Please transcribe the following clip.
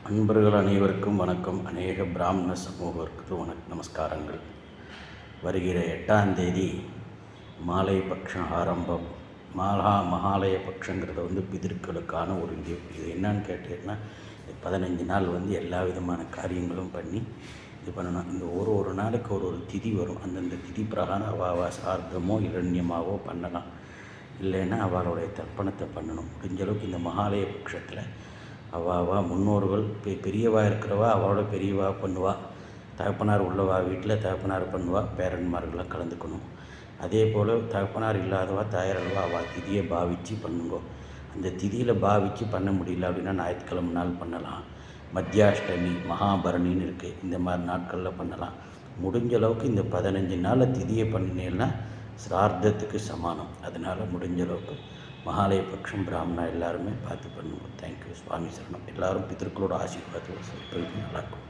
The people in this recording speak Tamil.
அன்பர்கள் அனைவருக்கும் வணக்கம். அநேக பிராமண சமூகத்திற்கு நமஸ்காரங்கள். வருகிற 8ஆம் தேதி மாலை பட்சம் ஆரம்பம். மகாலய பட்சங்கிறது பிதர்களுக்கான ஒரு இது என்னன்னு கேட்டீங்கன்னா, 15 நாள் எல்லா விதமான காரியங்களும் பண்ணி இது பண்ணணும். இந்த ஒரு நாளைக்கு ஒரு திதி வரும். அந்தந்த திதி பிரகாரம் அவள் சார்த்தமோ இரண்யமாவோ பண்ணலாம். இல்லைன்னா அவளுடைய தர்ப்பணத்தை பண்ணணும். முடிஞ்ச அளவுக்கு இந்த மகாலய பட்சத்தில் அவள் முன்னோர்கள் பெரியவா இருக்கிறவா அவளோட பெரியவா பண்ணுவா, தகப்பனார் உள்ளவா வீட்டில் தகப்பனார் பண்ணுவா, பேரன்மார்கள்லாம் கலந்துக்கணும். அதே போல் தகப்பனார் இல்லாதவா தாயாரல்வா அவள் திதியை பாவித்து பண்ணுங்கோ. அந்த திதியில் பாவித்து பண்ண முடியல அப்படின்னா ஞாயிற்றுக்கிழமை நாள் பண்ணலாம். மத்தியாஷ்டமி மகாபரணின்னு இருக்குது, இந்த மாதிரி நாட்களில் பண்ணலாம். முடிஞ்ச அளவுக்கு இந்த 15 நாளில் திதியை பண்ணினேன்னா சிரார்த்தத்துக்கு சமானம். அதனால் முடிஞ்ச அளவுக்கு மகாலய பட்சம் பிராமணா எல்லாருமே பார்த்து பண்ணுவோம். தேங்க்யூ. சுவாமி சரணம். எல்லோரும் பிதர்களோட ஆசீர்வாதத்தோடு நல்லாயிருக்கும்.